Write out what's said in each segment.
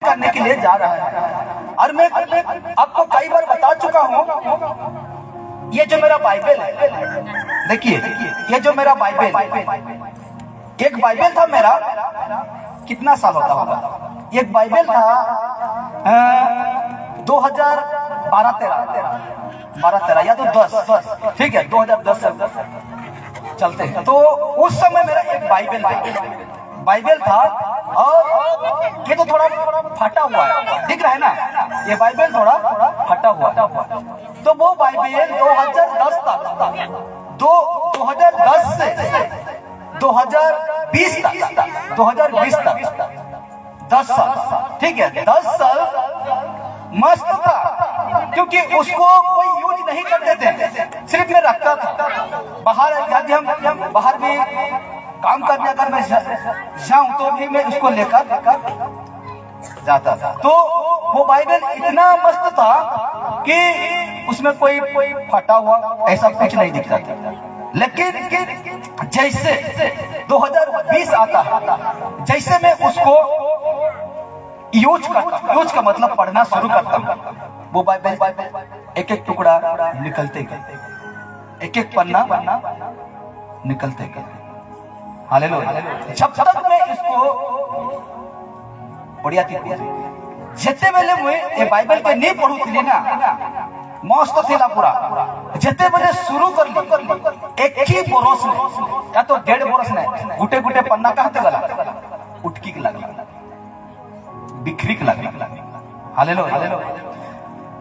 करने के लिए जा रहा है। और मैं आपको कई बार बता चुका हूं, ये जो मेरा बाइबल है, देखिए ये जो मेरा बाइबल, एक बाइबल था मेरा, कितना साल होता होगा, एक बाइबल था 2012-13 या तो 10, ठीक है 2010 से चलते हैं। तो उस समय मेरा एक बाइबल था, और ये तो थोड़ा फटा हुआ है, दिख रहा है ना, ये बाइबल थोड़ा फटा हुआ है। तो वो बाइबल 2010 तक, 2010 से 2020 तक 10 साल, ठीक है 10 साल मस्त था, क्योंकि उसको कोई यूज नहीं करते थे, सिर्फ मैं रखता था बाहर। यदि हम बाहर भी काम करने अगर मैं जाऊं तो भी मैं उसको लेकर जाता था। तो वो बाइबल इतना मस्त था कि उसमें कोई फटा हुआ ऐसा कुछ नहीं दिखता था। लेकिन जैसे 2020 आता है, जैसे मैं उसको यूज का मतलब पढ़ना शुरू करता हूँ, वो बाइबल एक एक टुकड़ा निकलते गए, एक एक पन्ना निकलते गए। हालेलुया। जब तक मैं इसको बढ़िया थी, जितने बेले मुझे ये बाइबल के नहीं पढ़ुली ना, मस्त थिला पूरा, जितने बेले शुरू कर ली, एक ही बरस में या तो 1.5 बरस में गुटे पन्ना कहते गला उठकी के लगी, बिखरी के लगी। हालेलुया।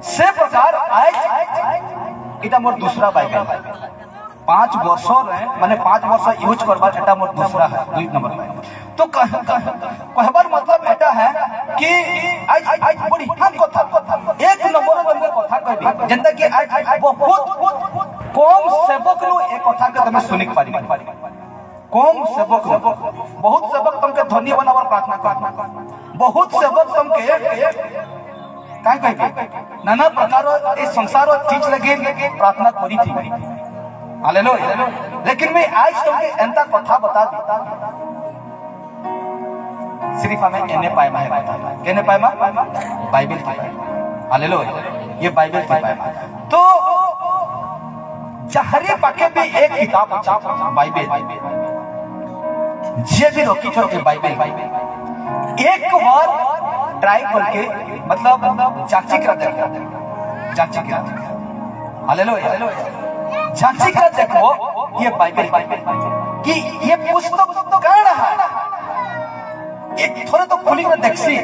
से प्रकार आज इटा मोर दूसरा बाइबल 5 वर्ष माने 5 वर्ष यूज करबार एटा मोर दूसरा है, 2 नंबर बाइबल। तो कहबार मतलब एटा है कि आज बड़ी हम कथा एक नंबर कथा कहबी, जेंता कि आज बहुत कम सेवक लो एक कथा के तमे सुनि पारी, कम सेवक लो, बहुत सेवक तुमके धन्य बनावर प्रार्थना कर, बहुत सेवक तुमके काय कहबी नाना प्रकार ए संसार चीज लगे प्रार्थना करी थी। हालेलुया। लेकिन मैं आज तुमके एंता कथा बता दी, सिर्फ हमें एने पायमा है, केने पायमा बाइबल की पायमा। हालेलुया। ये बाइबल की पायमा। तो जहरे पाके भी एक किताब बाइबल, जे भी रोकी छो के बाइबल एक बार ट्राई करके मतलब जांची कर देखो, हालेलुया, जांची कर देखो ये बाइबल कि ये पुस्तक कौन है। एक थोड़े तो खुली कर देखसी,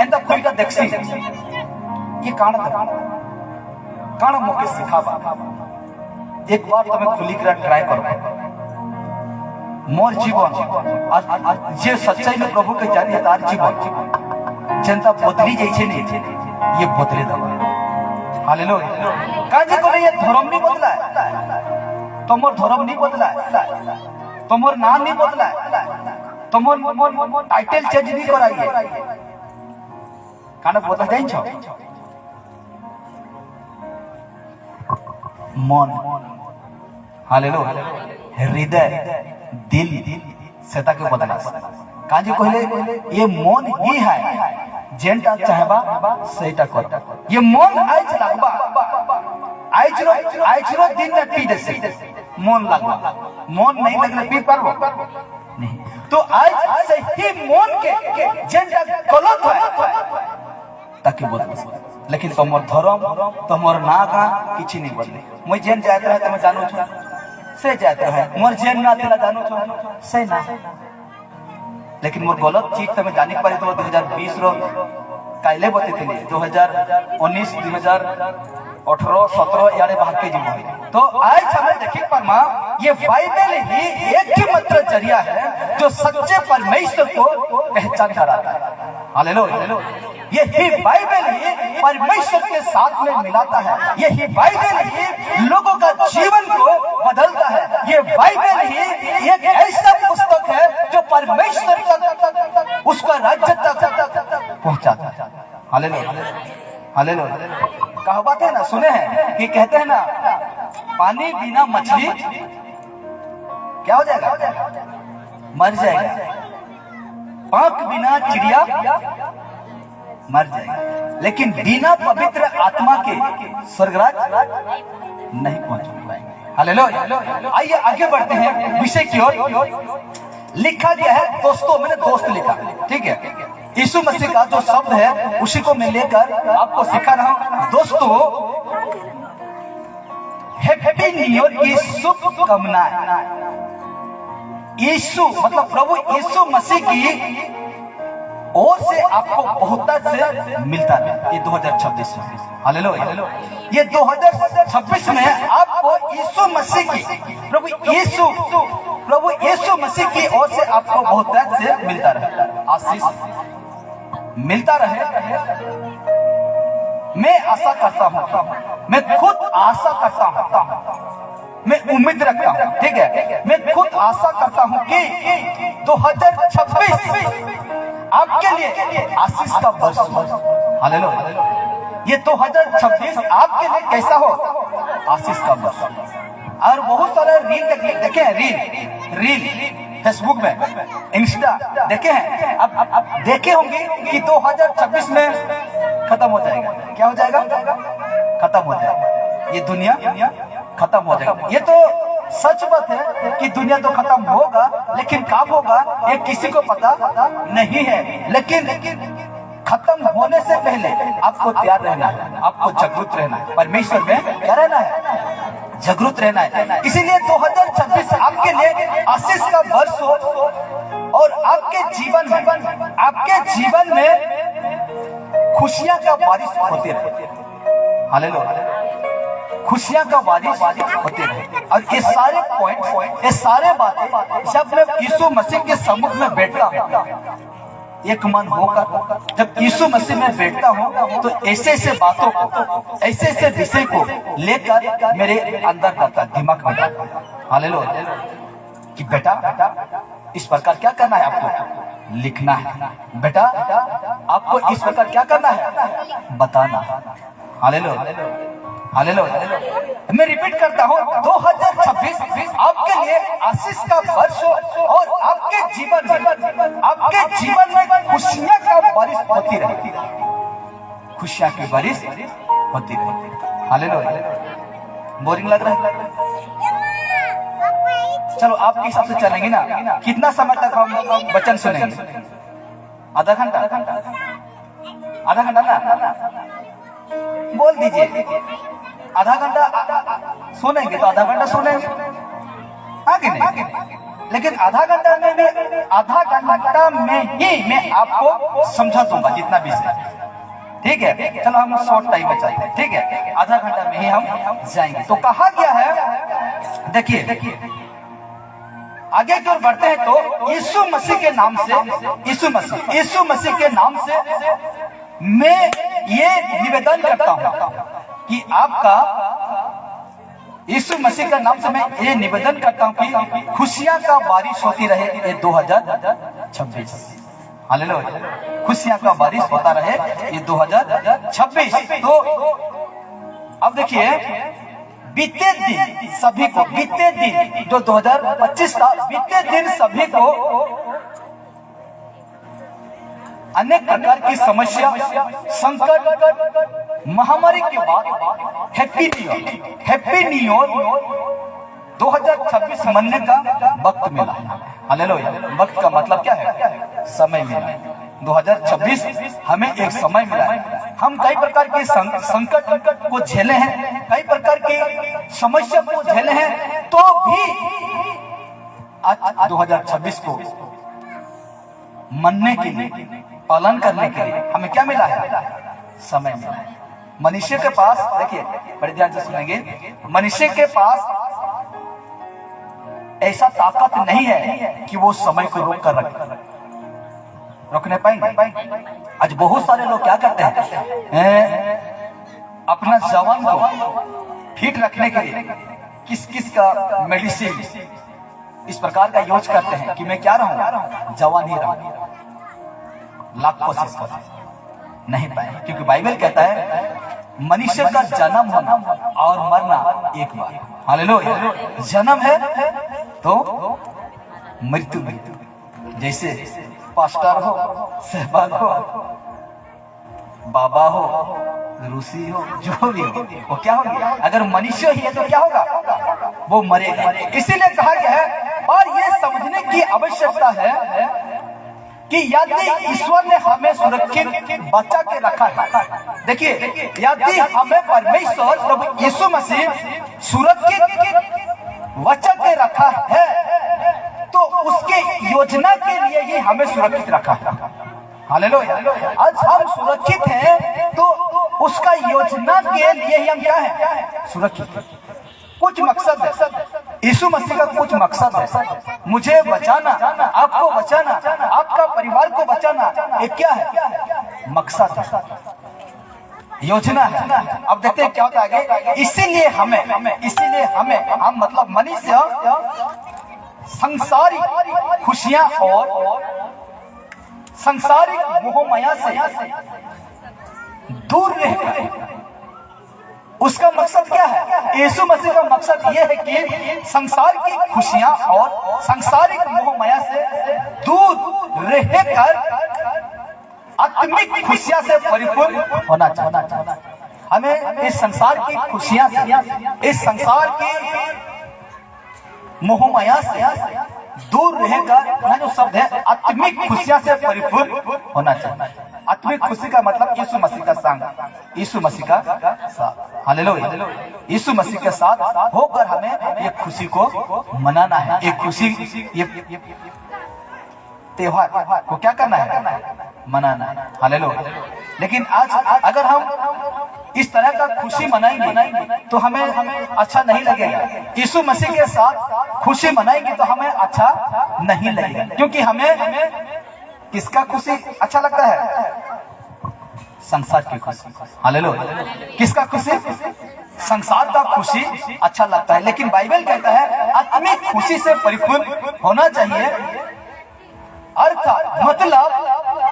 एंता खुली कर देखसी ये कान मोके सिखाबा। एक बार तुम्हें खुली कर ट्राई करो, मोर जीवन जे सच्चाई में प्रभु के जानी है तार जीवन जनता बदली जैसे नहीं ये बदले दो। हालेलुया। काजे को ये धर्म नहीं बदला है, तुमर धर्म नहीं बदला है, तुमर नाम नहीं बदला है, तुमर टाइटल चेंज नहीं कराई है, काना बदला जाइन छो मन। हालेलुया। हृदय दिल सेता के बदला काजे कहले ये मन ही है जेंटा चाहबा सेटा कर, ये मन आज लागबा, आज रो दिन में पी देसे मन लागबा, मन नहीं लगले पी पारबो नहीं। तो आज से ही मन के जेंटा गलत है ताकि बदल, लेकिन तमर धर्म तमर नागा किछि नहीं बदले। मैं जेन जात रहे तमे जानो छ से जात रहे, मोर जेन ना दिला जानो छ से ना, लेकिन मोर गलत चीज तमे जानि पारे तो 2020 रो काइले बते थिले 2019 2018 17 यारे भाग के जीवन। तो आज हमें देखिए परमा ये बाइबल ही एक ही मात्र जरिया है जो सच्चे परमेश्वर को पहचान कराता है। हालेलुया। यही बाइबल ही परमेश्वर के साथ में मिलाता है, यही बाइबल ही लोगों का जीवन को बदलता है, ये बाइबल ही एक ऐसा पुस्तक है जो परमेश्वर तक उसका राज्य तक पहुंचाता है। हालेलुया। हालेलुया। कहावत है ना, सुने हैं कि कहते हैं ना पानी बिना मछली क्या हो जाएगा, मर जाएगा, पाक बिना चिड़िया मर जाएंगे, लेकिन बिना पवित्र आत्मा के स्वर्गराज नहीं पहुंच पाएंगे। हालेलुया। आइए आगे बढ़ते हैं विषय की ओर। लिखा गया है दोस्तों, मैंने दोस्त लिखा, ठीक है। यीशु मसीह का जो शब्द है उसी को मैं लेकर आपको सिखा रहा हूं। दोस्तों, हैप्पी न्यू ईयर की शुभकामनाएं। यीशु मतलब प्रभु यीशु मसीह की ओर से आपको बहुतायत से मिलता है। ये 2026 में, हालेलुया, ये 2026 में आपको यीशु मसीह की प्रभु यीशु मसीह की ओर से आपको बहुतायत से मिलता रहे, आशीष मिलता रहे। मैं आशा करता हूँ, मैं खुद आशा करता हूँ, मैं उम्मीद रखता हूँ, ठीक है, मैं खुद आशा करता हूँ कि 2026 आपके लिए आशीष का वर्ष हो। हालेलुया। ये 2026 आपके लिए कैसा हो? आशीष का वर्ष। और बहुत सारे रील देखे हैं, रील फेसबुक में, इंस्टा देखे हैं। अब देखे होंगे कि 2026 में खत्म हो जाएगा। क्या हो जाएगा? खत्म हो जाएगा, ये दुनिया खत्म हो जाएगा। ये तो सच बात है कि दुनिया तो खत्म होगा, लेकिन कब होगा ये किसी को पता नहीं है। लेकिन खत्म होने से पहले आपको तैयार रहना है, आपको जागरूक रहना है, परमेश्वर में क्या रहना है? जागरूक रहना है। इसीलिए 2026 आपके लिए आशीष का वर्ष हो और आपके जीवन में खुशियां का बारिश होती रहे। हालेलुया। खुशियां का बारिश होते रहे। और ये सारे पॉइंट, ये सारे बातें जब मैं यीशु मसीह के सम्मुख में बैठता हूँ, एक मन होकर जब यीशु मसीह में बैठता हूँ, तो ऐसे ऐसे बातों को, ऐसे ऐसे विषय को लेकर मेरे अंदर करता, दिमाग में जाता। हालेलुया। कि बेटा इस प्रकार क्या करना है, आपको लिखना है। बेटा आपको इस प्रकार क्या करना है, बताना। Hallelujah, hallelujah. मैं रिपीट करता हूँ, 2026 आपके लिए आशीष का वर्ष हो और आपके जीवन में खुशियां का बारिश होती रहे, खुशियां की बारिश होती रहे। हालेलुया। बोरिंग लग रहा है? चलो आपके हिसाब से चलेंगे ना। कितना समय तक हम वचन सुनेंगे? आधा घंटा? आधा घंटा ना बोल दीजिए। आधा घंटा सुनेंगे तो आधा घंटा सुनेंगे, आगे नहीं। लेकिन आधा घंटा में ही मैं आपको समझा दूंगा जितना भी से, ठीक है। चलो हम शॉर्ट टाइम में चलते हैं, ठीक है। आधा घंटा में ही हम जाएंगे। तो कहा गया है, देखिए आगे की ओर बढ़ते हैं तो यीशु मसीह के नाम से, यीशु मसीह के नाम से मैं ये निवेदन करता हूं कि आपका, यीशु मसीह का नाम से मैं ये निवेदन करता हूं कि खुशियां का बारिश होती रहे ये 2026। हालेलुया। खुशियां का बारिश होता रहे ये 2026। तो अब देखिए, बीते दिन सभी को, बीते दिन जो 2025 का बीते दिन सभी को अनेक प्रकार की समस्या, संकट, महामारी के बाद हैप्पी न्यू ईयर 2026 मनने का वक्त मिला। हालेलुया। वक्त का मतलब क्या है? समय मिला। 2026 हमें एक समय मिला है। हम कई प्रकार के संकट को झेले हैं, कई प्रकार की समस्या को झेले हैं, तो भी आज 2026 को मनने के लिए, पालन करने के लिए हमें क्या मिला है? समय मिला है। मनुष्य के पास, देखिए बड़े ध्यान से सुनेंगे, मनुष्य के पास ऐसा ताकत नहीं है कि वो समय को रोक कर रोकने पाएंगे। आज बहुत सारे लोग क्या करते हैं, अपना जवान को फिट रखने के लिए किस किस का मेडिसिन इस प्रकार का यूज करते हैं कि मैं क्या रहूं, जवान ही रहूं। लाख कोशिश कर नहीं पाए, क्योंकि बाइबल कहता है मनुष्य का जन्म होना और मरना एक बार। हालेलुया। जन्म है तो मृत्यु। जैसे पास्टर हो, सहभाग हो, बाबा हो, ऋषि हो, जो भी हो, वो क्या होगा? अगर मनुष्य ही है तो क्या होगा? वो मरेगा। इसीलिए कहा गया है, और ये समझने की आवश्यकता है कि यदि ईश्वर ने हमें सुरक्षित बचा के रखा है, देखिए, यदि हमें परमेश्वर प्रभु यीशु मसीह सुरक्षित बचा के रखा है, तो उसके योजना के लिए ही हमें सुरक्षित रखा है। हालेलुया। आज हम सुरक्षित हैं तो उसका योजना के लिए ही हम क्या है? सुरक्षित। कुछ मकसद है, यीशु मसीह का कुछ मकसद है, मुझे बचाना, आपको बचाना, आपका परिवार को बचाना, ये क्या है? मकसद है, योजना है। अब देखते हैं क्या होता है आगे। इसीलिए हमें हम मतलब मनुष्य संसारिक खुशियां और संसारिक मोहमाया से दूर रहे। उसका मकसद क्या है? यीशु मसीह का मकसद यह है कि संसार की खुशियां और सांसारिक मोहमाया से दूर रहकर आत्मिक खुशियां से परिपूर्ण होना चाहिए। हमें इस संसार की खुशियां से, इस संसार की मोहमाया से दूर रहेगा। यह जो शब्द है, आत्मिक खुशियां से परिपूर्ण होना चाहिए। आत्मिक खुशी का मतलब यीशु मसीह का संग, यीशु मसीह का साथ। हालेलुया। यीशु मसीह के साथ होकर हमें ये खुशी को मनाना है। ये खुशी, ये त्योहार को क्या करना है? मनाना है। हालेलुया। लेकिन आज अगर हम इस तरह का खुशी मनाएंगे तो हमें अच्छा नहीं लगेगा। यीशु मसीह के साथ खुशी मनाएंगे तो हमें अच्छा नहीं लगेगा, क्योंकि हमें किसका खुशी अच्छा लगता है? संसार की खुशी। हालेलुया। किसका खुशी? संसार का खुशी अच्छा लगता है। लेकिन बाइबल कहता है आत्मिक खुशी से परिपूर्ण होना चाहिए। अर्थात मतलब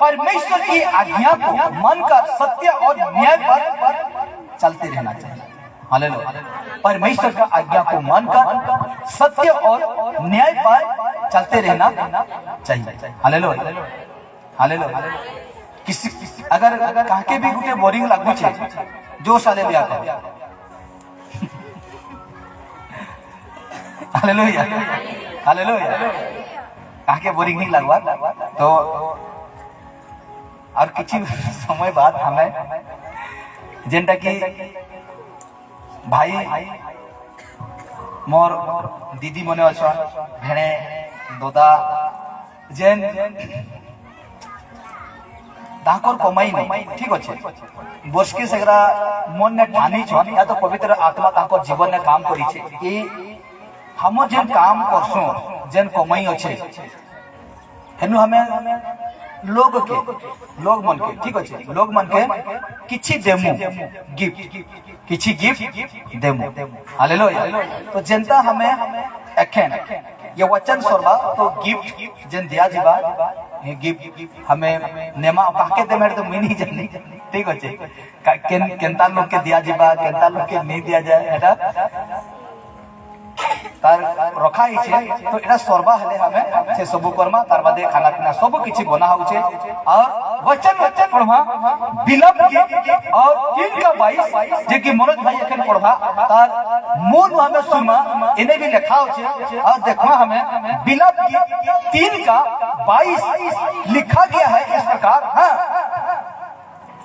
परमेश्वर की आज्ञा को मानकर सत्य और न्याय पर चलते रहना चाहिए। हालेलुया। परमेश्वर का आज्ञा को मानकर सत्य और न्याय पर चलते रहना चाहिए। हालेलुया। हालेलुया। किसी अगर काके भी गुटे बोरिंग लागू छे, जोश आले लिया कर। हालेलुया। हालेलुया। काके बोरिंग नहीं लगवा तो और किसी समय बाद हमें जेनटा की भाई मोर दीदी मने अच्छा भेणे दोदा जेन ताकर कमाई नहीं ठीक अच्छे वर्ष के सगरा मन ने ठानी छन या तो पवित्र आत्मा ताकर जीवन ने काम करी छे कि हम जेन काम करसो जेन कमाई अच्छे हेनु हमें लोग मन के ठीक अच्छे लोग मन के किछि देमु गिफ्ट किछि गिफ्ट देमु। हालेलुया। तो जनता हमें एखेन ये वचन सोरबा तो गिफ्ट जन दिया जीवा ये गिफ्ट हमें नेमा काके दे मेरे तो मिनी जानी ठीक अच्छे केनता लोग के दिया जीवा केनता लोग के नहीं दिया जाए एटा तार रखा ही छे। तो एटा सोरबा हले हमें से सबु कर्मा तार बादे खाना पीना सब किछि बना होउछे और वचन पढ़वा बिलप की और 3 का 22 जे कि मनोज भाई एखन पढ़वा तार मूल हमें सुनमा इने भी लिखा होउछे और देखवा हमें बिलप की 3 का 22 लिखा गया है इस प्रकार। हां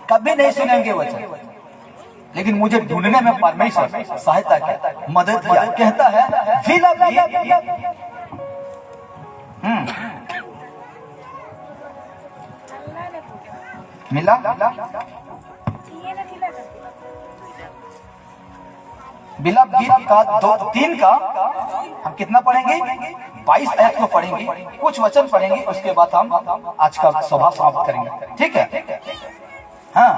कभी नहीं सुनेंगे वचन, लेकिन मुझे ढूंढने में परमेश्वर सहायता की मदद किया। कहता है फिलप मिला बिलप गीत का 2-3 का हम कितना पढ़ेंगे? 22 आयत को पढ़ेंगे, कुछ वचन पढ़ेंगे, उसके बाद हम आज का सभा समाप्त करेंगे। ठीक है? हाँ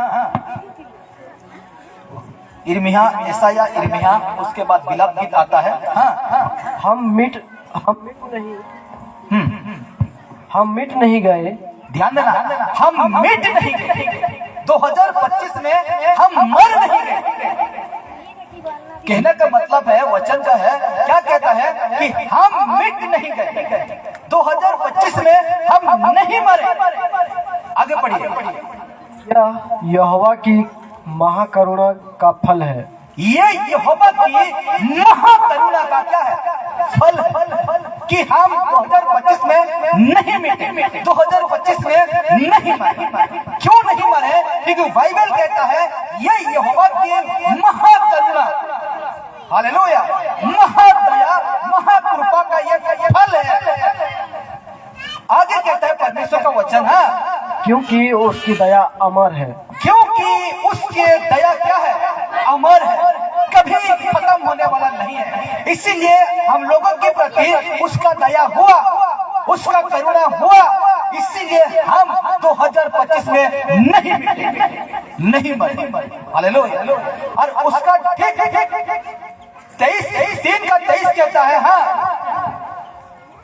इर्मिया ईसाया इर्मिया उसके बाद बिलप गीत आता है। हाँ हम मिट नहीं गए। ध्यान देना, हम मिट नहीं गए। 2025 में हम मर नहीं गए। कहने का मतलब है वचन का है क्या कहता है कि हम मिट नहीं गए। 2025 में हम नहीं मरे। आगे पढ़िए। यहोवा की महाकरुणा का फल है। ये यहोवा की महाकरुणा का क्या है? फल है कि हम 2025 में नहीं मिटे, 2025 में नहीं मरे। क्यों नहीं मरे? क्योंकि बाइबल कहता है ये यहोवा की महाकरुणा, हालेलुया, महादया, महाकृपा का ये फल है। आगे कहता है परमेश्वर का वचन है, क्योंकि उसकी दया अमर है। क्योंकि उसकी दया क्या है? अमर है, कभी खत्म होने वाला नहीं है। इसीलिए हम लोगों के प्रति उसका दया हुआ, उसका करुणा हुआ, इसीलिए हम 2025 में नहीं मिटे, नहीं मरे, हालेलुया। और उसका ठीक 23 कहता है, हाँ,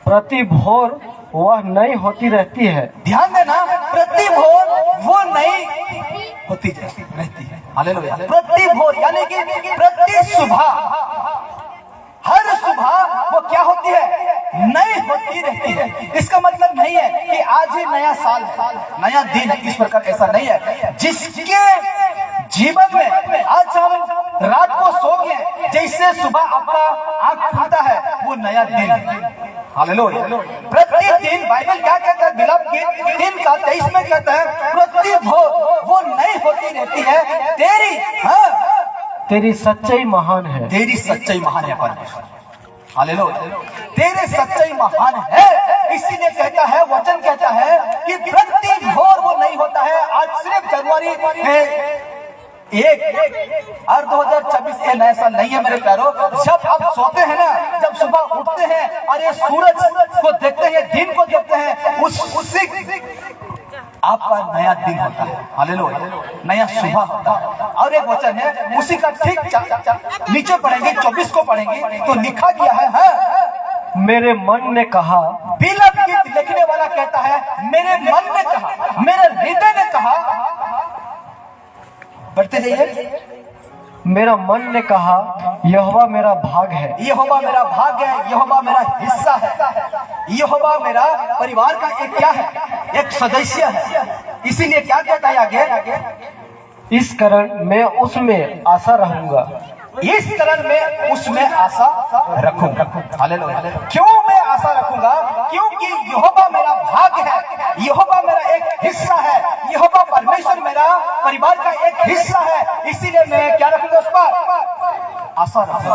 प्रति भोर वह नई होती रहती है। ध्यान देना, प्रति भोर वो नई होती रहती है, हालेलुया। प्रति भोर यानी कि प्रति सुबह, हर सुबह वो क्या होती है? नई होती रहती है। इसका मतलब नहीं है कि आज ही नया साल है, नया दिन है, इस प्रकार ऐसा नहीं है। जिसके जीवन में आज हम रात को सो गए, जैसे सुबह आपका आंख खुलता है, वो नया दिन है, हालेलुया। प्रतिदिन बाइबल क्या कहता है? बिलाप गीत 3 का 23 में कहता है, प्रति भोर वो नई होती रहती है तेरी, हाँ, तेरी सच्चाई महान है। तेरी सच्चाई महान है परमेश्वर, हालेलुया। तेरी सच्चाई महान है, इसीलिए कहता है, वचन कहता है कि प्रति भोर वो नहीं होता है। आज सिर्फ जनवरी 1 और 2026 ये नया साल नहीं है मेरे प्यारों। जब आप सोते हैं ना, जब सुबह उठते हैं और ये सूरज को देखते हैं, दिन को देखते हैं, उससे आपका नया दिन होता है, हालेलुया, नया सुबह होता है। और एक वचन है उसी का ठीक नीचे पढ़ेंगे, 24 को पढ़ेंगे तो लिखा गया है, हाँ, मेरे मन ने कहा, बिलाप गीत लिखने वाला कहता है, मेरे मन ने कहा, मेरे हृदय ने कहा, बढ़ते जाइए, मेरा मन ने कहा, यहोवा मेरा भाग है। यहोवा मेरा भाग है, यहोवा मेरा हिस्सा है, यहोवा मेरा परिवार का एक क्या है? एक सदस्य है। इसीलिए क्या कहता है आगे? इस कारण मैं उसमें आशा रहूंगा। इस कारण मैं उसमें आशा रखूंगा, हालेलुया। क्यों मैं आशा रखूंगा? क्योंकि यहोवा मेरा भाग है, यहोवा मेरा एक हिस्सा है, यहोवा परमेश्वर मेरा परिवार का एक हिस्सा है। इसीलिए मैं क्या रखूंगा? उस पर आशा रखूंगा।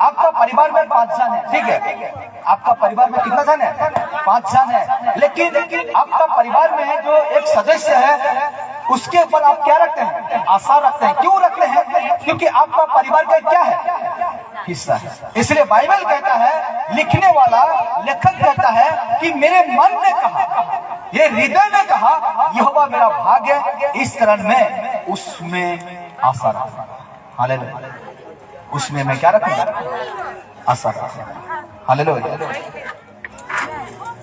आपका परिवार में 5 जन है, ठीक है? आपका परिवार में कितना जन है? 5 जन है। लेकिन आपका परिवार में जो एक सदस्य है, उसके ऊपर आप क्या रखते हैं? आशा रखते हैं। क्यों रखते हैं? क्योंकि आपका परिवार का क्या है? हिस्सा है। इसलिए बाइबल कहता है, लिखने वाला लेखक कहता है कि मेरे मन ने कहा, ये हृदय ने कहा, यहोवा मेरा भाग है, इस कारण मैं उसमें आशा रखूंगा, हालेलुया। उसमें मैं क्या रखूंगा? आशा रखूंगा, हालेलुया।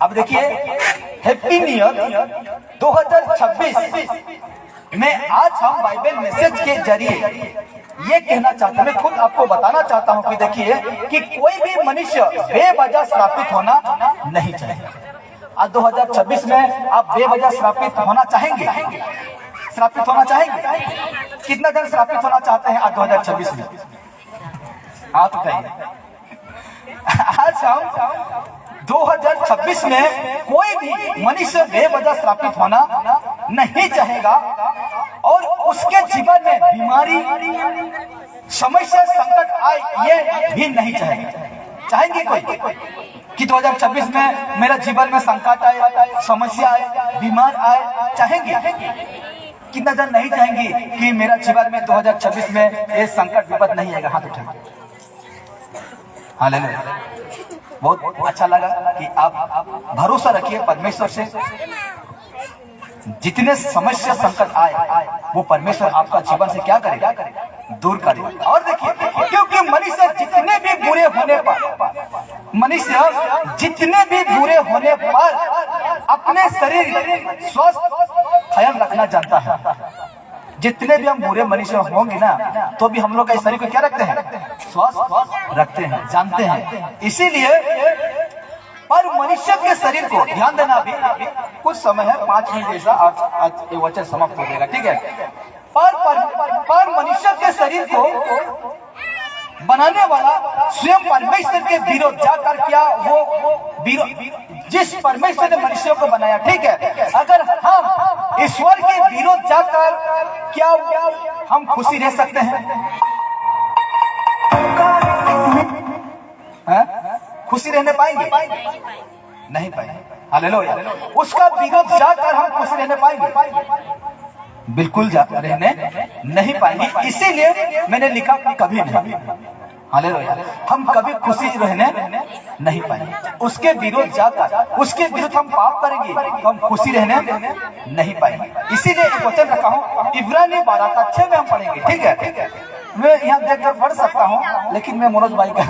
अब देखिए, हैप्पी न्यू ईयर 2026 में आज हम बाइबल मैसेज के जरिए ये कहना चाहते हैं, मैं खुद आपको बताना चाहता हूं कि देखिए कि कोई भी मनुष्य बेवजह श्रापित होना नहीं चाहिए। आज 2026 में आप बेवजह श्रापित होना चाहेंगे? श्रापित होना चाहेंगे? कितना जन श्रापित होना चाहते हैं आज 2026 में? हाथ उठाइए। आज हम 2026 में कोई भी मनुष्य बेवजह श्रापित होना नहीं चाहेगा, और उसके जीवन में बीमारी, समस्या, संकट आए ये भी नहीं चाहेगा। चाहेंगे कोई कि 2026 में मेरा जीवन में संकट आए, समस्या आए, बीमार आए? चाहेंगे? कितना जन नहीं चाहेंगे कि मेरा जीवन में 2026 में ये संकट विपद नहीं आएगा? हाथ उठाएं। हालेलुया। बहुत अच्छा लगा कि आप भरोसा रखिए परमेश्वर से। जितने समस्या संकट आए वो परमेश्वर आपका जीवन से क्या करेगा? दूर करेगा। और देखिए, क्योंकि मनुष्य जितने भी बुरे होने पर, मनुष्य जितने भी बुरे होने पर अपने शरीर स्वस्थ ख्याल रखना जानता है। जितने भी हम बुरे मनुष्य होंगे ना, तो भी हम लोग का शरीर को क्या रखते हैं? स्वस्थ रखते हैं, जानते हैं। इसीलिए पर मनुष्य के शरीर को ध्यान देना, भी कुछ समय है, 5 मिनट जैसा, आज ये वचन समाप्त हो जाएगा, ठीक है। पर मनुष्य के शरीर को बनाने वाला स्वयं परमेश्वर के विरोध जाकर क्या वो जिस परमेश्वर ने मनुष्यों को बनाया, ठीक है, अगर हम ईश्वर के विरोध जाकर क्या हम खुशी रह सकते हैं? खुशी रहने पाएंगे? नहीं पाएंगे। हालेलुया। उसका विरोध जाकर हम खुशी रहने पाएंगे? बिल्कुल रहने नहीं पाएंगे। इसीलिए मैंने लिखा कभी नहीं। हालेलुया। हम कभी खुशी रहने नहीं पाएंगे। उसके विरोध जाकर, उसके विरुद्ध हम पाप करेंगे तो हम खुशी रहने नहीं पाएंगे। इसीलिए एक वचन रखा हूँ, इब्रानी 12:6 में हम पढ़ेंगे, ठीक है। मैं यहाँ देखकर पढ़ सकता हूँ, लेकिन मैं मनोज भाई का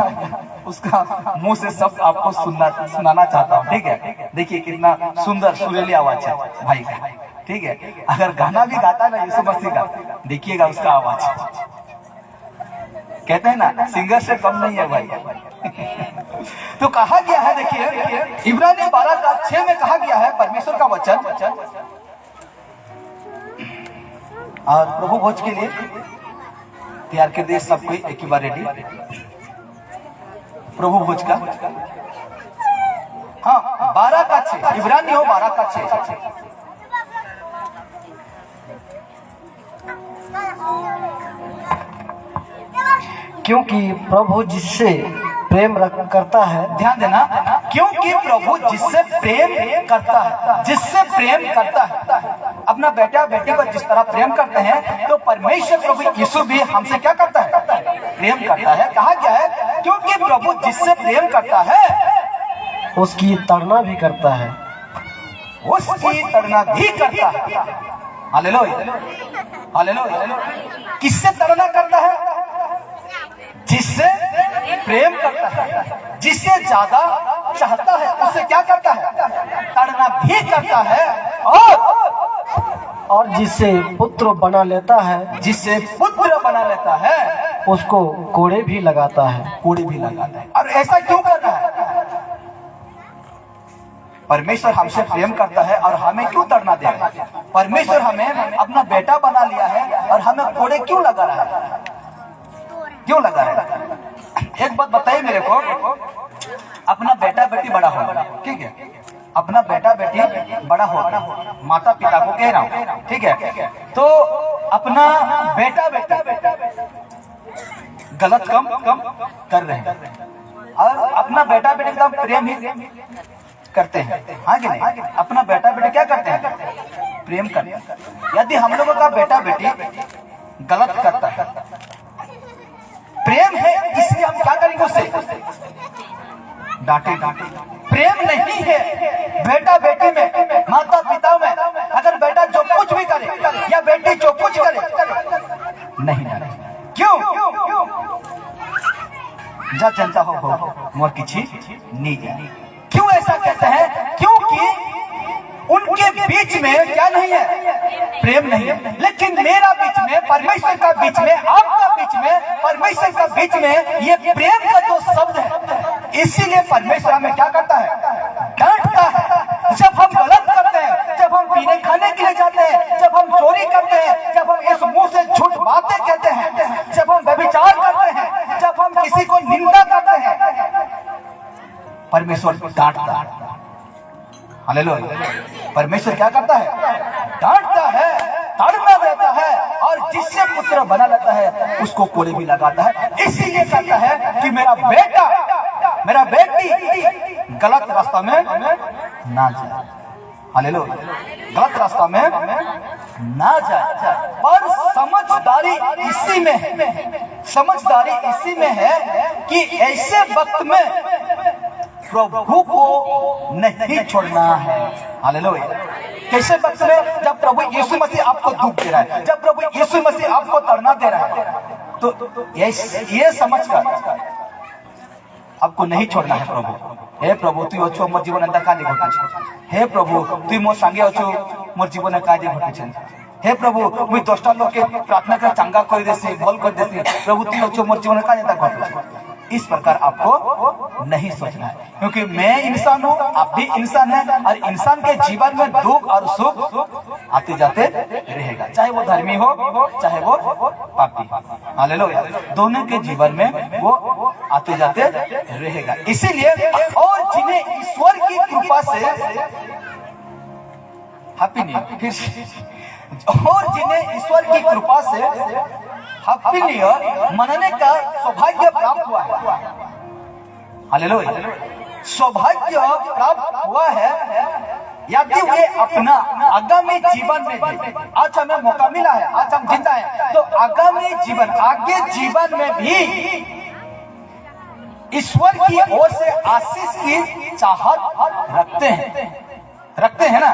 उसका मुंह से शब्द आपको सुनाना चाहता हूँ, ठीक है। देखिए कितना सुंदर सुरीली आवाज है भाई का, ठीक है। अगर गाना भी गाता ना यीशु मसीह का, देखिएगा उसका आवाज, कहते हैं ना सिंगर से कम नहीं है भाई। तो कहा गया है, देखिए इब्रानी 12:6 में कहा गया है परमेश्वर का वचन, और प्रभु भोज के लिए तैयार कर दिए सब कोई एक ही बार रेडी। प्रभु भोज का, हाँ 12:6, इब्रानी हो 12:6। क्योंकि प्रभु जिससे प्रेम करता है, ध्यान देना, क्योंकि प्रभु जिससे प्रेम करता है, जिससे प्रेम करता है, अपना बेटा बेटी को जिस तरह प्रेम करते हैं, तो परमेश्वर प्रभु यीशु भी हमसे क्या करता है? प्रेम करता है। कहा गया है क्योंकि प्रभु जिससे प्रेम करता है उसकी ताड़ना भी करता है, उसकी ताड़ना भी करता है। Hallelujah, hallelujah. किससे ताड़ना करता है? जिससे प्रेम करता है, जिससे ज्यादा चाहता है उससे क्या करता है? ताड़ना भी करता है। और जिससे पुत्र बना लेता है, जिससे पुत्र बना लेता है उसको कोड़े भी लगाता है, कोड़े भी लगाता है। और ऐसा क्यों कर रहा है? परमेश्वर हमसे प्रेम करता है और हमें क्यों ताड़ना दे रहा है? परमेश्वर हमें अपना बेटा बना लिया है और हमें कोड़े क्यों लगा रहा है? क्यों लगा रहा है? एक बात बताइए मेरे को, अपना बेटा बेटी बड़ा होगा, ठीक है, अपना बेटा बेटी बड़ा होगा, माता पिता को कह रहा हूँ, ठीक है, तो अपना बेटा बेटी गलत काम कर रहे हैं और अपना बेटा बेटी का प्रेम ही करते हैं, हाँ कि नहीं? अपना बेटा बेटी क्या करते हैं? प्रेम करते हैं। यदि हम लोगों का बेटा बेटी गलत करता है, प्रेम है इसलिए हम क्या करेंगे? उससे डांटे। प्रेम नहीं है बेटा बेटी में, माता पिता में, अगर बेटा जो कुछ भी करे या बेटी जो कुछ करे नहीं डांटे। क्यों? जा जनता हो मोर किसी नहीं जाने। क्यों ऐसा कहते हैं? क्योंकि उनके बीच में क्या नहीं है? प्रेम नहीं है। लेकिन मेरा बीच में, परमेश्वर का बीच में, आपका बीच में, परमेश्वर का बीच में ये प्रेम का जो शब्द है, इसीलिए परमेश्वर हमें क्या करता है? डांटता है। जब हम गलत करते हैं, जब हम पीने खाने के लिए जाते हैं, जब हम चोरी करते हैं, जब हम इस मुंह से झूठ बातें कहते हैं, जब हम व्यभिचार करते हैं, जब हम किसी को निंदा करते हैं, परमेश्वर डांटता है। हालेलुया। परमेश्वर क्या करता है? डांटता है, ताड़ना देता है, और जिससे पुत्र बना लेता है उसको कोड़े भी लगाता है। इसीलिए कहता है कि मेरा बेटा, मेरा बेटी गलत रास्ता में ना जाए। हालेलुया। गलत रास्ता में ना जाए। और समझदारी इसी में है, समझदारी इसी में है कि ऐसे वक्त में प्रभु को नहीं छोड़ना है। हालेलुया। कैसे वक्त में? जब प्रभु यीशु मसीह आपको दुख दे रहा है, जब प्रभु यीशु मसीह आपको ताड़ना दे रहा है, तो ये समझकर आपको नहीं छोड़ना है। प्रभु, हे प्रभु तू अच्छो मोर जीवन अंदर काजे घटे, हे प्रभु तू मोर संगे अच्छो मोर जीवन काजे घटे, हे प्रभु मुई 10टा लोग के प्रार्थना कर चांगा कर देसी, भल कर देसी, प्रभु तू अच्छो मोर जीवन काजे घटे। इस प्रकार आपको नहीं सोचना है, क्योंकि मैं इंसान हूँ, आप भी इंसान हैं, और इंसान के जीवन में दुख और सुख आते जाते रहेगा, चाहे वो धर्मी हो चाहे वो पापी। हालेलुया। दोनों के जीवन में वो आते जाते रहेगा। इसीलिए और जिन्हें ईश्वर की कृपा से हैप्पी न्यू ईयर, फिर और जिन्हें ईश्वर की कृपा से हैप्पी न्यू ईयर मनाने का सौभाग्य प्राप्त हुआ है। हालेलुया। सौभाग्य प्राप्त हुआ है यदि वे अपना आगामी जीवन में भी, आज हमें मौका मिला है, आज हम जिंदा हैं, तो आगामी जीवन, आगे जीवन में भी ईश्वर की ओर से आशीष की चाहत रखते हैं ना,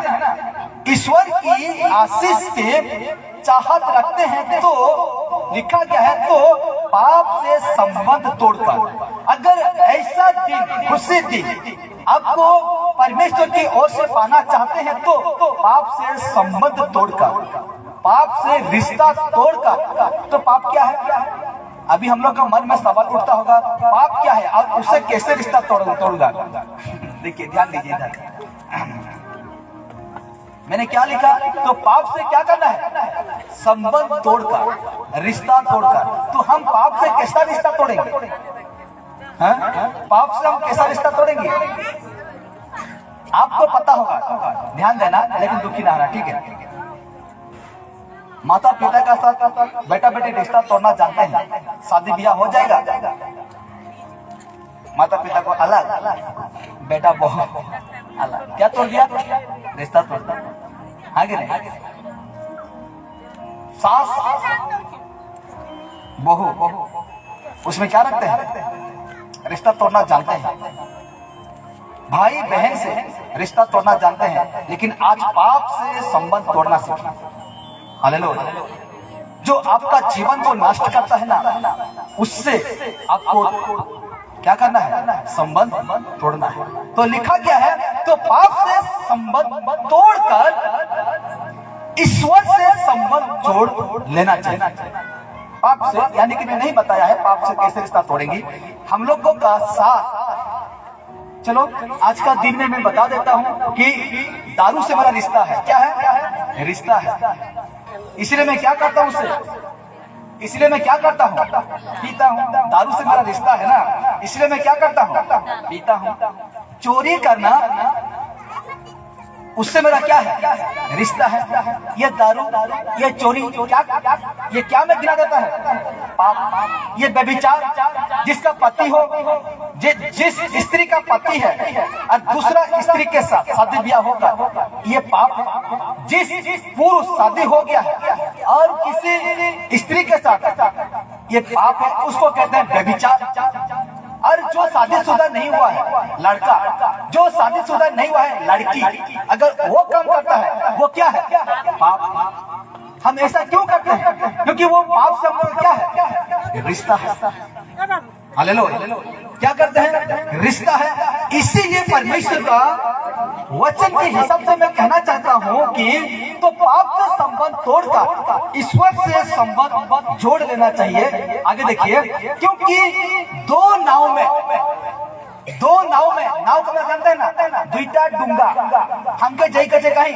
ईश्वर की आशीष के चाहत रखते हैं, तो लिखा गया है, तो पाप से संबंध तोड़कर, अगर ऐसा दिन, खुशी दिन आपको परमेश्वर की ओर से पाना चाहते हैं, तो पाप से संबंध तोड़कर, पाप से रिश्ता तोड़कर, तो पाप क्या है? अभी हम लोग का मन में सवाल उठता होगा, पाप क्या है और उससे कैसे रिश्ता तोड़ूंगा? देखिए, ध्यान दीजिए इधर, मैंने क्या लिखा? तो पाप से क्या करना है? संबंध तोड़कर, रिश्ता तोड़कर। तो हम पाप से कैसा रिश्ता तोड़ेंगे? हाँ? पाप से हम कैसा रिश्ता तोड़ेंगे? आपको पता होगा, ध्यान देना, लेकिन दुखी ना रहना, ठीक है? माता पिता का साथ बेटा बेटी रिश्ता तोड़ना जानते हैं, शादी ब्याह हो जाएगा, माता पिता को अलग, बेटा बहू अलग, क्या तोड़ दिया? रिश्ता तोड़ दिया। आगे नहीं, सास बहू, उसमें क्या रखते हैं? रिश्ता तोड़ना जानते हैं। भाई बहन से रिश्ता तोड़ना जानते हैं, लेकिन आज पाप से संबंध तोड़ना सीखे। हालेलुया। जो आपका जीवन को नष्ट करता है ना, उससे आपको क्या करना है? संबंध तोड़ना है। तो लिखा गया है, तो पाप से संबंध तोड़कर ईश्वर से संबंध जोड़ लेना चाहिए। पाप से, यानी कि मैं नहीं बताया है पाप से कैसे रिश्ता तोड़ेंगे हम लोगों का साथ। चलो आज का दिन में मैं बता देता हूं कि दारू से मेरा रिश्ता है। क्या है? रिश्ता है। इसलिए मैं क्या करता हूं उससे? इसलिए मैं क्या करता हूँ? पीता हूँ। दारू से मेरा रिश्ता है ना, इसलिए मैं क्या करता हूँ? पीता हूँ। चोरी करना, उससे मेरा क्या है? रिश्ता है। ये दारू, ये चोरी, ये क्या में गिना जाता है? पाप। ये व्यभिचार, जिसका पति हो, जिस स्त्री का पति है और दूसरा स्त्री के साथ शादी ब्याह होगा, ये पाप है। जिस पुरुष शादी हो गया है और किसी स्त्री के साथ, ये पाप है, उसको कहते हैं व्यभिचार। और जो शादीशुदा नहीं हुआ है लड़का, जो शादीशुदा नहीं हुआ है लड़की, अगर वो काम करता है, वो क्या है? पाप। हम ऐसा क्यों करते हैं? क्योंकि वो पाप से हम लोग क्या है? रिश्ता है। हालेलुया। क्या करते हैं? रिश्ता है। इसीलिए परमेश्वर का वचन के हिसाब से मैं कहना चाहता हूँ कि तो पाप से संबंध तोड़कर ईश्वर से संबंध जोड़ लेना चाहिए। आगे देखिए, क्योंकि दो नाव में, नाव का जानते हैं ना, दुईटा डूंगा हमके जई कचे कहीं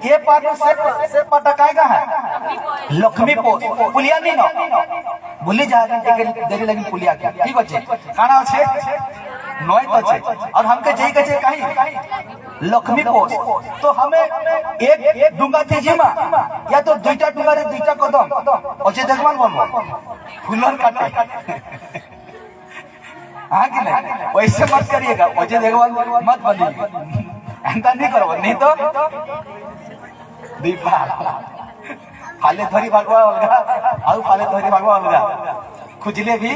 ये पार से पटकाएगा है लक्ष्मी पोस्ट पुलिया नहीं ना भूली जाएगा देरी लगी पुलिया के ठीक अच्छे काना अच्छे नोय तो अच्छे और हमके जई कचे कहीं लक्ष्मी पोस्ट। तो हमें एक डूंगा तेजी में या तो दुईटा डूंगा रे दुईटा कदम अच्छे देखमान बोलो फुलर काटे हाँ कि नहीं? वैसे मत करिएगा, मुझे देखो मत बनिए, ऐसा नहीं करो, नहीं तो दीपा फाले धोरी भागवा होगा और फाले धोरी भागवा होगा, खुजले भी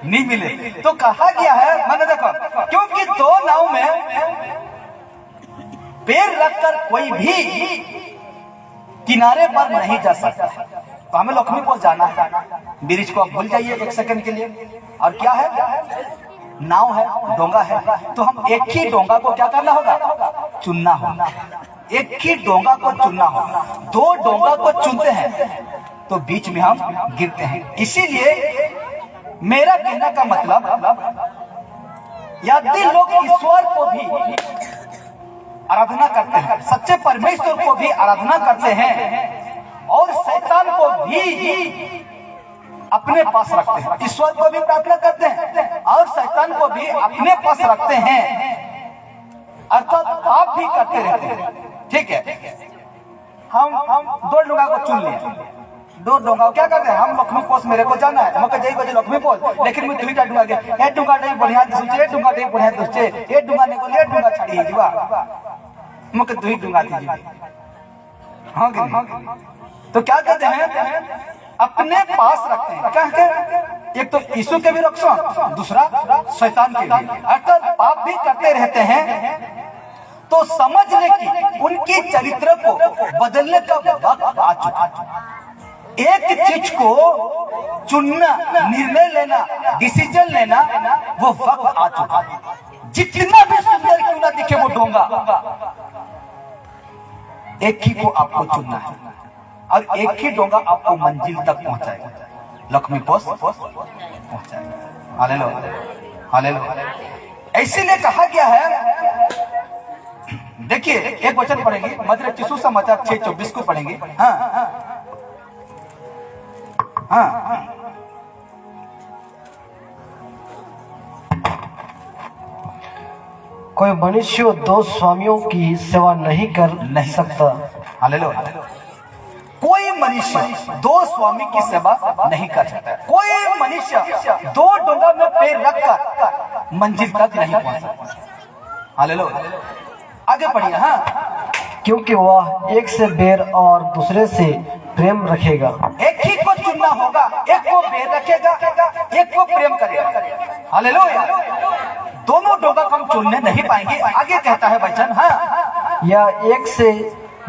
नहीं मिले। तो कहा गया है, मैंने देखो, क्योंकि दो नाव में पैर रखकर कोई भी किनारे पर नहीं जा सकता। तो हमें लक्ष्मी को जाना है, ब्रिज को आप भूल जाइए एक सेकंड के लिए। और क्या है? नाव है, डोंगा है। तो हम एक ही डोंगा को क्या करना होगा? चुनना होगा। एक ही डोंगा को चुनना होगा। दो डोंगा को चुनते हैं तो बीच में हम गिरते हैं। इसीलिए मेरा कहने का मतलब यदि लोग ईश्वर को भी आराधना करते हैं, सच्चे परमेश्वर को भी आराधना करते हैं और शैतान को भी अपने पास रखते हैं, ईश्वर को भी प्रार्थना करते हैं और शैतान को भी अपने पास रखते हैं, अर्थात आप भी करते रहते हैं। ठीक है, हम दो डोंगा को चुन लिए, दो डोंगा क्या करते हैं, हम लक्ष्मी पोस्ट मेरे को जाना है, मके जाई बजे लक्ष्मी पोस्ट, लेकिन मैं दुईटा डोंगा के ए डोंगा नहीं बढ़िया दुचे, ए डोंगा नहीं बढ़िया दुचे, ए डोंगा नहीं को ले डोंगा छाड़ी जीवा मके दुई डोंगा थी जी। हां कि तो क्या कहते हैं, अपने पास रखते हैं, क्या कहते, एक तो यीशु के भी रक्षा, दूसरा शैतान के भी, अर्थात पाप भी करते रहते हैं। तो समझ ले कि उनके चरित्र को बदलने का वक्त आ चुका। एक चीज को चुनना, निर्णय लेना, डिसीजन लेना, वो वक्त आ चुका। जितना भी सुंदर क्यों ना दिखे वो डोंगा, एक ही को आपको चुनना है और एक ही डोंगा आपको मंजिल तक पहुंचाएगा, लक्ष्मी पोस्ट पहुंचाएगा। Hallelujah, hallelujah. इसीलिए कहा गया है, देखिए एक वचन पढ़ेंगे, मतलब यीशु समाचार 6:24 को पढ़ेंगे। हाँ, कोई मनुष्य दो स्वामियों की सेवा नहीं कर सकता। हालेलुया। कोई मनुष्य दो स्वामी की सेवा नहीं कर सकता। कोई मनुष्य दो डोंगा में पैर रखकर मंजिल तक नहीं पहुंच सकता। हालेलुया। आगे बढ़िए। हाँ, क्योंकि वह एक से बैर और दूसरे से प्रेम रखेगा। एक ही को चुनना होगा, एक को बैर रखेगा, एक को प्रेम करेगा। हालेलुया। दोनों डोंगा हम चुनने नहीं पाएंगे। आगे कहता है वचन, हाँ, या एक से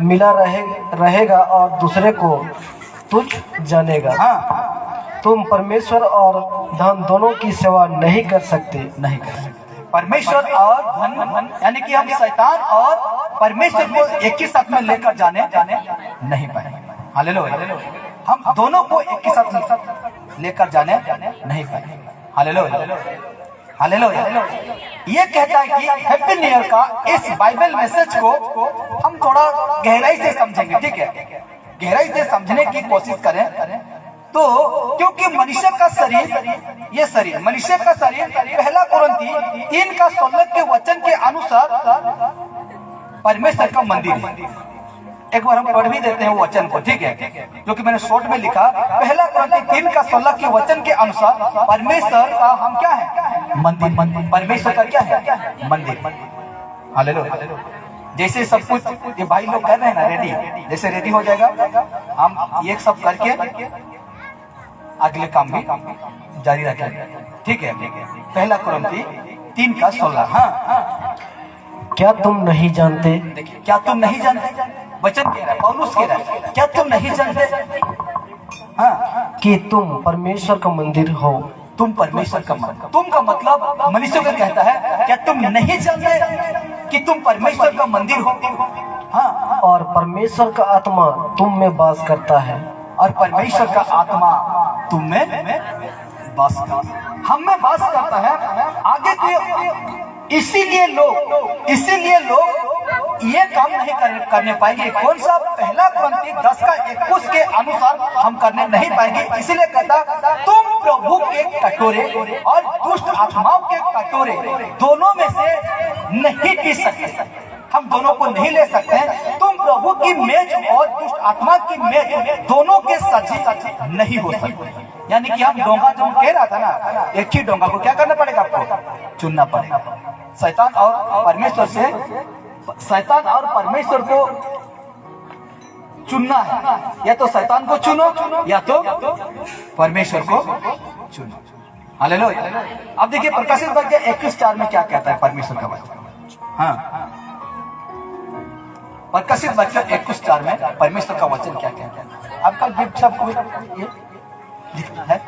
मिला रहेगा और दूसरे को तुझ जानेगा। हाँ, तुम परमेश्वर और धन दोनों की सेवा नहीं कर सकते। नहीं कर सकते। परमेश्वर और धन, यानी कि हम शैतान और परमेश्वर को एक ही साथ में लेकर जाने नहीं पाएंगे। हालेलुया। हम दोनों को एक ही साथ लेकर जाने नहीं पाएंगे। Hallelujah, hallelujah. ये कहता है कि हैप्पी न्यू ईयर का इस बाइबल मैसेज को हम थोड़ा गहराई से समझेंगे। ठीक है, गहराई से समझने की कोशिश करें तो, क्योंकि मनुष्य का शरीर, ये शरीर, मनुष्य का शरीर पहला कुरिन्थी 3:16 के वचन के अनुसार परमेश्वर का मंदिर है। एक बार हम पढ़ भी देते हैं वो वचन को। ठीक है, क्योंकि मैंने शॉर्ट में लिखा, पहला कुरिन्थी 3:16 के वचन के अनुसार परमेश्वर का हम क्या है, मंदिर। परमेश्वर का क्या है, मंदिर। हालेलुया। जैसे सब कुछ ये भाई लोग कर रहे हैं ना, रेडी, जैसे रेडी हो जाएगा, हम ये सब करके अगले काम भी जारी रखेंगे। ठीक है, पहला कुरिन्थी 3:16। हाँ, क्या तुम नहीं जानते? देखिए, क्या तुम नहीं जानते, वचन कह रहा है, पौलुस कह रहा है, क्या तुम नहीं जानते, हाँ, कि तुम परमेश्वर का मंदिर हो। तुम परमेश्वर का मंदिर। तुम का मतलब मनुष्य को कहता है, क्या तुम नहीं जानते कि तुम परमेश्वर का मंदिर हो। हाँ, और परमेश्वर का आत्मा तुम में वास करता है। और परमेश्वर का आत्मा तुम में वास करता है, हम में वास करता है। आगे तो इसीलिए लोग ये काम नहीं करने पाएंगे। कौन सा, पहला कुरिन्थी 10:21 के अनुसार हम करने नहीं पाएंगे। इसीलिए कहता, तुम प्रभु के कटोरे और दुष्ट आत्माओं के कटोरे दोनों में से नहीं पी सकते। हम दोनों को नहीं ले सकते हैं। तुम प्रभु की मेज और दुष्ट आत्मा की मेज दोनों के साथी नहीं हो सकते। यानी कि हम डोंगा जो कह रहा था ना, एक ही डोंगा को क्या करना पड़ेगा, आपको चुनना पड़ेगा। शैतान और परमेश्वर से, शैतान और परमेश्वर को चुनना है। या तो शैतान को चुनो या तो परमेश्वर को चुनो। हालेलुया। अब देखिए प्रकाशित वाक्य 21:4 में क्या कहता है परमेश्वर का वचन। हाँ, प्रकाशित वाक्य 21:4 में परमेश्वर का वचन क्या कहता है। आपका गिफ्ट सबको ये लिखना है।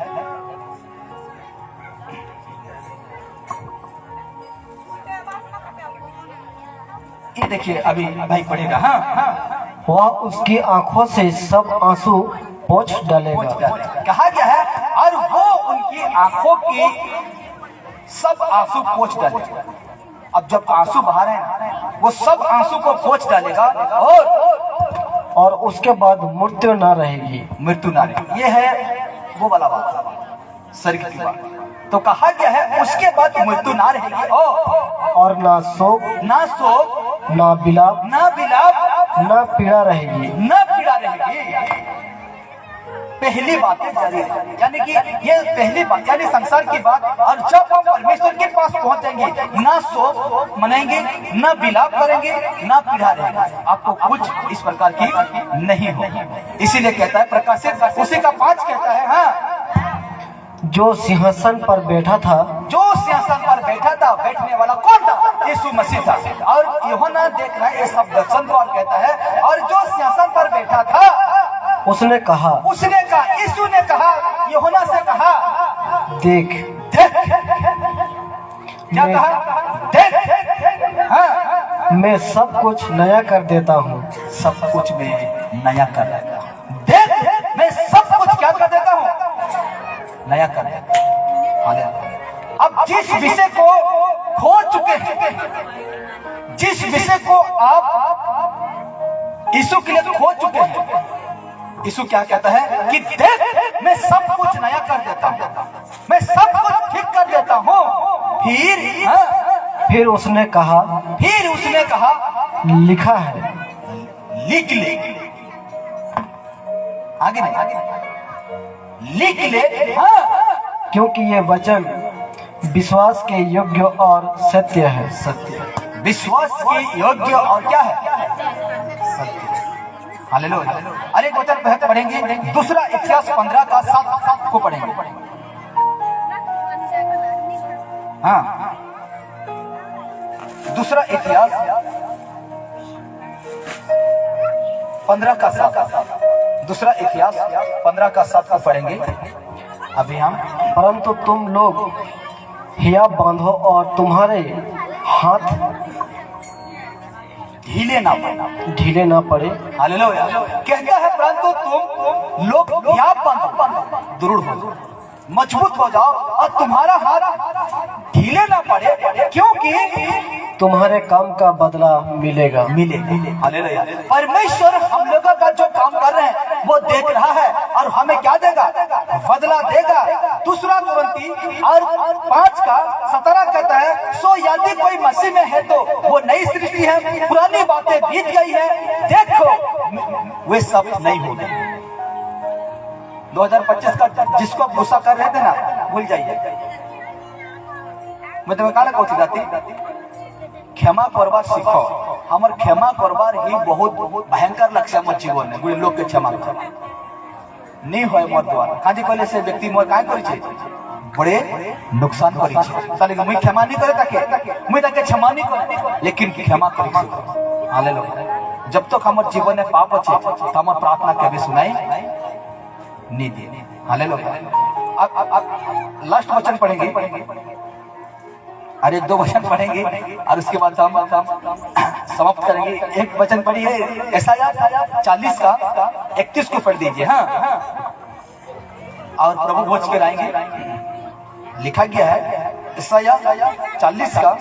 ये देखिए, अभी भाई पढ़ेगा। हाँ, वह उसकी आंखों से सब आंसू पोंछ डालेगा। कहा गया है, और वो की आंखों की सब आंसू पोंछ डालेगा। अब जब आंसू बहा रहे हैं वो सब आंसू को पोंछ डालेगा और उसके बाद मृत्यु ना रहेगी। मृत्यु ना रहेगी। ये है वो वाला बात, स्वर्ग की बात। तो कहा गया है उसके बाद मृत्यु ना रहेगी और ना शोक, ना विलाप, ना पीड़ा रहेगी। पहली बात है जारी है, यानी कि ये पहली बात यानी संसार की बात। और जब हम परमेश्वर के पास पहुंच जाएंगे ना शोक मनाएंगे, ना विलाप करेंगे, ना पीड़ा रहेगी, आपको कुछ इस प्रकार की नहीं हो। इसीलिए कहता है प्रकाशित उसी का 5 कहता है, हाँ, जो सिंहासन पर बैठा था, बैठने वाला कौन था? यीशु मसीह था। और यूहन्ना देख रहा है ये सब दर्शन को और कहता है, और जो सिंहासन पर बैठा था उसने कहा, यीशु ने कहा, यूहन्ना से कहा, देख क्या कहा? देख, हाँ, मैं सब कुछ नया कर देता हूँ। सब कुछ मैं नया कर देता हूँ। देख, मैं सब कुछ क्या कर देता हूँ? नया कर देता हूँ। अब जिस विषय को खो चुके हैं, जिस विषय को आप यीशु के लिए खो चुके हैं, यीशु क्या कहता है कि देख मैं सब कुछ नया कर देता हूँ, मैं सब कुछ ठीक कर देता हूँ। फिर उसने कहा, लिखा है, लिख ले, आगे नहीं, लिख ले, हाँ, क्योंकि ये वचन विश्वास के योग्य और सत्य है। सत्य, विश्वास के योग्य और क्या है? सत्य। हालेलुया। अरे वचन पढ़ेंगे, दूसरा इतिहास 15 का 7 को पढ़ेंगे। हाँ, दूसरा इतिहास 15 का 7, दूसरा इतिहास 15 का 7 को पढ़ेंगे अभी हम। परंतु तुम लोग हिया बांधो और तुम्हारे हाथ ढीले ना पड़े। हालेलुया। कहता है परंतु तुम लोग हिया बांधो, दृढ़ हो जाओ, मजबूत हो जाओ और तुम्हारा हाथ ढीले ना पड़े, क्योंकि तुम्हारे काम का बदला मिलेगा। हालेलुया। परमेश्वर हम लोगों का जो काम कर रहे हैं वो देख रहा है और हमें क्या देगा? बदला देगा। दूसरा कुरिन्थी और 5 का 17 कहता है, सो यदि कोई मसीह में है तो वो नई सृष्टि है, पुरानी बातें बीत गई है, देखो वे सब नहीं हो गई। 2025 का जिसको आप गुस्सा कर रहे थे ना, भूल जाइए। मैं तुम्हें काला कौन जाती क्षमा करवा सीखो। हमार क्षमा करवार ही बहुत भयंकर लक्ष्य हमर जीवन में। बुढ़े लोग के क्षमा नहीं होय मोर द्वारा काजी कहले से व्यक्ति मोर काय करै छै, बड़े नुकसान करै छै। साले मुई क्षमा नहीं करे ताके, मुई ताके क्षमा नहीं करे, लेकिन क्षमा करै छै। हालेलुया। जब तक हमर जीवन में पाप अछि त हमर प्रार्थना कभी सुनाई नहीं दे। हालेलुया। अब लास्ट वचन पढ़ेंगे, अरे 2 वचन पढ़ेंगे और उसके बाद हम समाप्त करेंगे। एक वचन पढ़िए, यशायाह 40 का 31 को पढ़ दीजिए। हाँ, और प्रभु भोज के लाएंगे। लिखा गया है यशायाह 40 का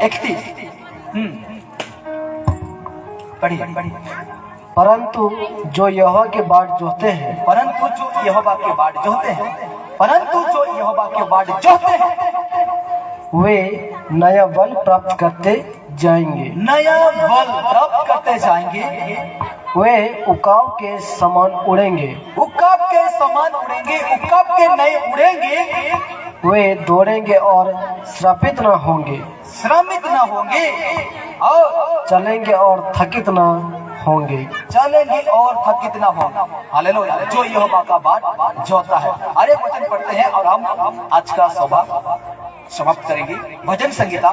31। पढ़िए। परंतु जो यहोवा के बाट जोहते हैं, परंतु जो यहोवा के बाट जोहते हैं, परंतु जो यहोवा के बाट जोहते हैं, वे नया बल प्राप्त करते जाएंगे। नया बल प्राप्त करते जाएंगे। वे उकाब के समान उड़ेंगे। उकाब के समान उड़ेंगे, उकाब के नए उड़ेंगे। वे दौड़ेंगे और श्रापित न होंगे, श्रमित न होंगे, और चलेंगे और थकित न होंगे, चलेंगे और थकित न होंगे। हालेलुया। जो यहोवा का बाट जोता है। अरे वचन पढ़ते हैं और हम आज का सभा समाप्त करेंगे। भजन संगीता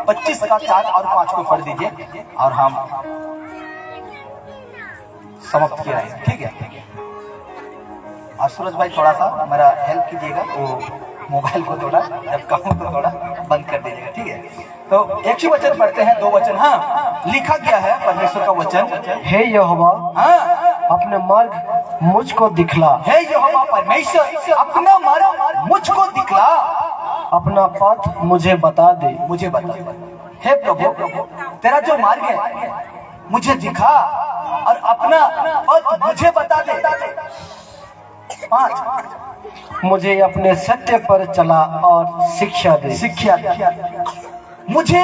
25 का 4 और 5 को पढ़ दीजिए और हम समाप्त किया है। ठीक है। और सूरज भाई थोड़ा सा मेरा हेल्प कीजिएगा, वो मोबाइल को थोड़ा जब कहूँ तो थोड़ा बंद कर दीजिएगा। ठीक है। तो एक ही वचन पढ़ते हैं, 2 वचन। हाँ, लिखा गया है परमेश्वर का वचन, हे यहोवा, हाँ, अपने मार्ग मुझको दिखला, हे यहोवा परमेश्वर अपना मार्ग मुझको दिखला, अपना पथ मुझे बता दे। मुझे बता। हे प्रभु तेरा जो मार्ग है मुझे दिखा और अपना पथ मुझे बता दे। 5 मुझे अपने सत्य पर चला और शिक्षा दे। शिक्षा दे। मुझे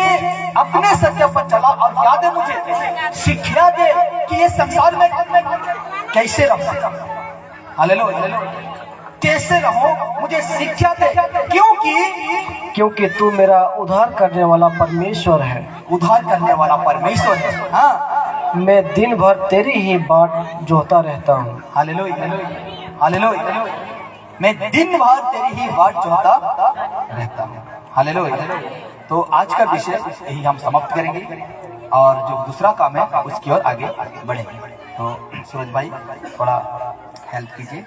अपने सत्य पर चला और क्या दे? मुझे शिक्षा दे कि ये संसार में कैसे रहूं। हालेलुया। कैसे रहूं मुझे शिक्षा दे, क्योंकि तू मेरा उद्धार करने वाला परमेश्वर है। उद्धार करने वाला परमेश्वर है। हाँ, मैं दिन भर तेरी ही बाट जोहता रहता हूँ। हालेलुया। हालेलुया। मैं दिन भर तेरी ही बाट जोहता रहता हूँ। हालेलुया। तो आज का विषय यही हम समाप्त करेंगे और जो दूसरा काम है उसकी ओर आगे बढ़ेंगे। तो सूरज भाई थोड़ा हेल्प कीजिए।